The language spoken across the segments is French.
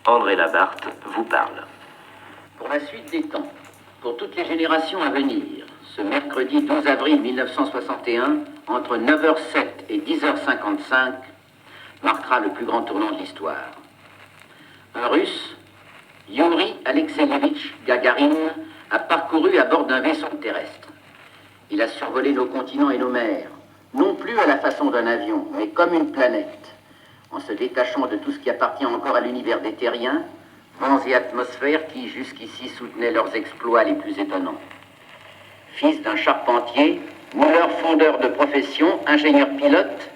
André Labarthe vous parle. Pour la suite des temps, pour toutes les générations à venir, ce mercredi 12 avril 1961, entre 9h07 et 10h55, marquera le plus grand tournant de l'histoire. Un Russe, Youri Alexeyevitch Gagarin, a parcouru à bord d'un vaisseau terrestre. Il a survolé nos continents et nos mers, non plus à la façon d'un avion, mais comme une planète, en se détachant de tout ce qui appartient encore à l'univers des terriens, vents et atmosphères qui jusqu'ici soutenaient leurs exploits les plus étonnants. Fils d'un charpentier, mouleur-fondeur de profession, ingénieur-pilote,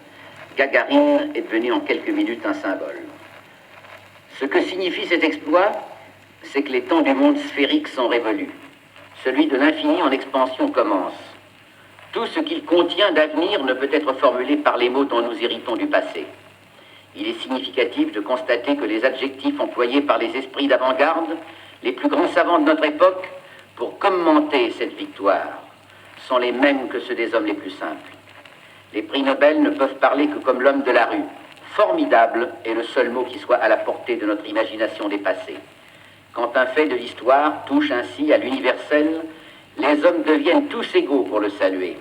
Gagarin est devenu en quelques minutes un symbole. Ce que signifie cet exploit, c'est que les temps du monde sphérique sont révolus. Celui de l'infini en expansion commence. Tout ce qu'il contient d'avenir ne peut être formulé par les mots dont nous héritons du passé. Il est significatif de constater que les adjectifs employés par les esprits d'avant-garde, les plus grands savants de notre époque, pour commenter cette victoire, sont les mêmes que ceux des hommes les plus simples. Les prix Nobel ne peuvent parler que comme l'homme de la rue. Formidable est le seul mot qui soit à la portée de notre imagination dépassée. Quand un fait de l'histoire touche ainsi à l'universel, les hommes deviennent tous égaux pour le saluer,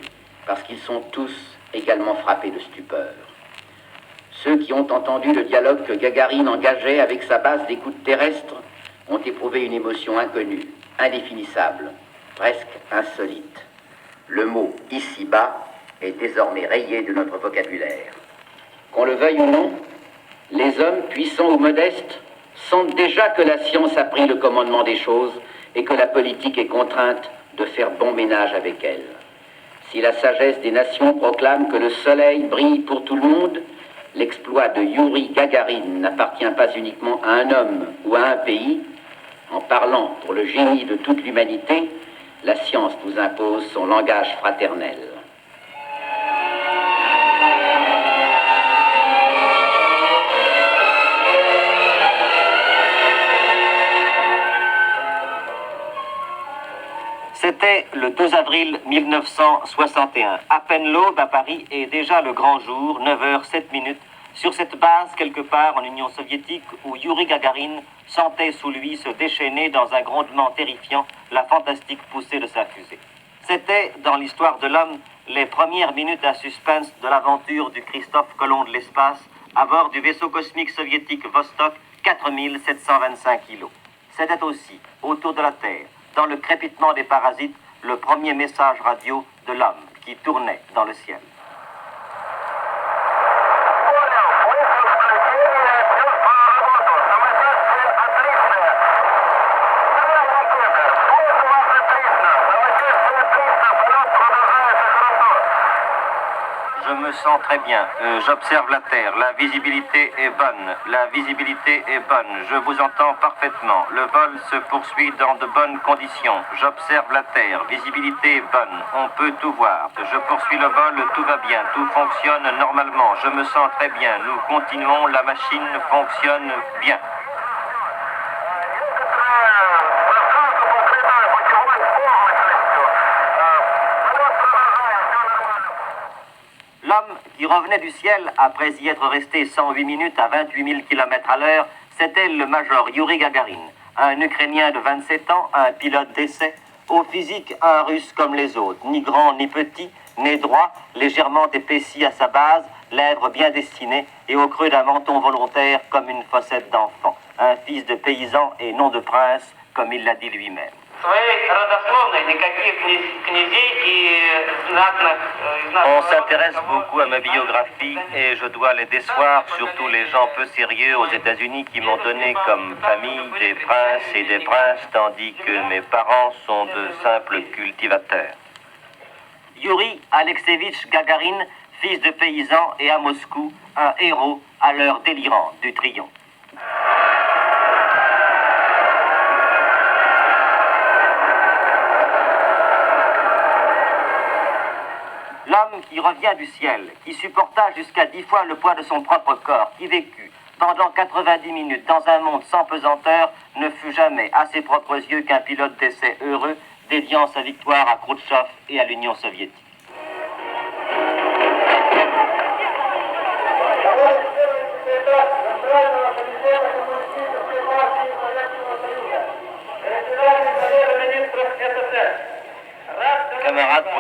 parce qu'ils sont tous également frappés de stupeur. Ceux qui ont entendu le dialogue que Gagarine engageait avec sa base d'écoute terrestre ont éprouvé une émotion inconnue, indéfinissable, presque insolite. Le mot « ici-bas » est désormais rayé de notre vocabulaire. Qu'on le veuille ou non, les hommes, puissants ou modestes, sentent déjà que la science a pris le commandement des choses et que la politique est contrainte de faire bon ménage avec elle. Si la sagesse des nations proclame que le soleil brille pour tout le monde, l'exploit de Youri Gagarin n'appartient pas uniquement à un homme ou à un pays. En parlant pour le génie de toute l'humanité, la science nous impose son langage fraternel. C'était le 2 avril 1961. À peine l'aube à Paris et déjà le grand jour, 9h07, sur cette base quelque part en Union soviétique où Youri Gagarin sentait sous lui se déchaîner dans un grondement terrifiant la fantastique poussée de sa fusée. C'était, dans l'histoire de l'homme, les premières minutes à suspense de l'aventure du Christophe Colomb de l'espace à bord du vaisseau cosmique soviétique Vostok, 4725 kilos. C'était aussi, autour de la Terre, dans le crépitement des parasites, le premier message radio de l'homme qui tournait dans le ciel. Je me sens très bien. J'observe la Terre. La visibilité est bonne. La visibilité est bonne. Je vous entends parfaitement. Le vol se poursuit dans de bonnes conditions. J'observe la Terre. Visibilité est bonne. On peut tout voir. Je poursuis le vol. Tout va bien. Tout fonctionne normalement. Je me sens très bien. Nous continuons. La machine fonctionne bien. L'homme qui revenait du ciel après y être resté 108 minutes à 28 000 km à l'heure, c'était le major Youri Gagarin, un Ukrainien de 27 ans, un pilote d'essai, au physique un Russe comme les autres, ni grand ni petit, nez droit, légèrement épaissi à sa base, lèvres bien dessinées et au creux d'un menton volontaire comme une fossette d'enfant, un fils de paysan et non de prince, comme il l'a dit lui-même. On s'intéresse beaucoup à ma biographie et je dois les décevoir, surtout les gens peu sérieux aux États-Unis qui m'ont donné comme famille des princes et des princes, tandis que mes parents sont de simples cultivateurs. Youri Alexeyevitch Gagarin, fils de paysan et à Moscou, un héros à l'heure délirante du triomphe. L'homme qui revient du ciel, qui supporta jusqu'à 10 fois le poids de son propre corps, qui vécut pendant 90 minutes dans un monde sans pesanteur, ne fut jamais à ses propres yeux qu'un pilote d'essai heureux, dédiant sa victoire à Khrouchtchev et à l'Union soviétique. Центрального комитета Государственного комитета коммунистической партии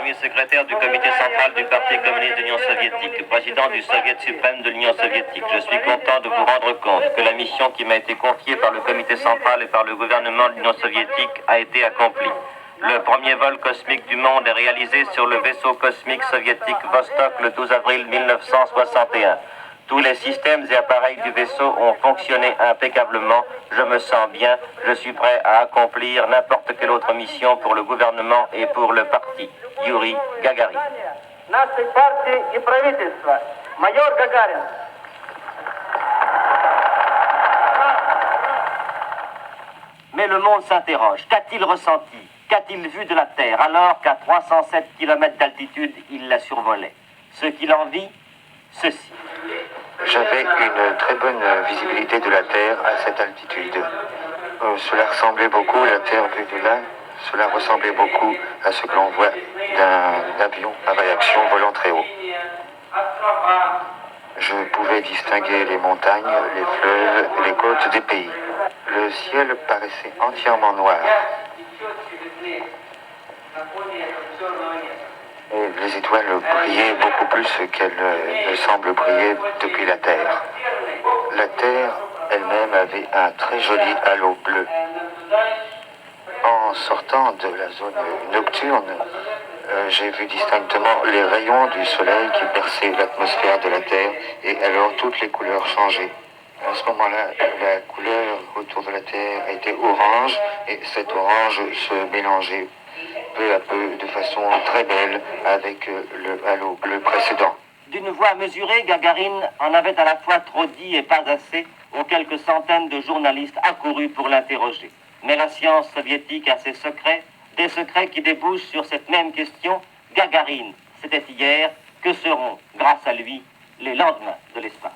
premier secrétaire du comité central du Parti communiste de l'Union soviétique, président du Soviet suprême de l'Union soviétique. Je suis content de vous rendre compte que la mission qui m'a été confiée par le comité central et par le gouvernement de l'Union soviétique a été accomplie. Le premier vol cosmique du monde est réalisé sur le vaisseau cosmique soviétique Vostok le 12 avril 1961. Tous les systèmes et appareils du vaisseau ont fonctionné impeccablement. Je me sens bien. Je suis prêt à accomplir n'importe quelle autre mission pour le gouvernement et pour le parti. Yuri Gagarin. Нашей партии и правительства. Майор Гагарин. Mais le monde s'interroge. Qu'a-t-il ressenti? Qu'a-t-il vu de la Terre alors qu'à 307 km d'altitude, il la survolait? Ce qu'il en vit, ceci. J'avais une très bonne visibilité de la Terre à cette altitude. Cela ressemblait beaucoup, la Terre vue de là, cela ressemblait beaucoup à ce que l'on voit d'un avion à réaction volant très haut. Je pouvais distinguer les montagnes, les fleuves, les côtes des pays. Le ciel paraissait entièrement noir. Et les étoiles brillaient beaucoup plus qu'elles ne semblent briller depuis la Terre. La Terre elle-même avait un très joli halo bleu. En sortant de la zone nocturne, j'ai vu distinctement les rayons du soleil qui perçaient l'atmosphère de la Terre et alors toutes les couleurs changeaient. À ce moment-là, la couleur autour de la Terre était orange et cet orange se mélangeait peu à peu de façon très belle avec le halo bleu précédent. D'une voix mesurée, Gagarine en avait à la fois trop dit et pas assez aux quelques centaines de journalistes accourus pour l'interroger. Mais la science soviétique a ses secrets, des secrets qui débouchent sur cette même question. Gagarine, c'était hier, que seront, grâce à lui, les lendemains de l'espace?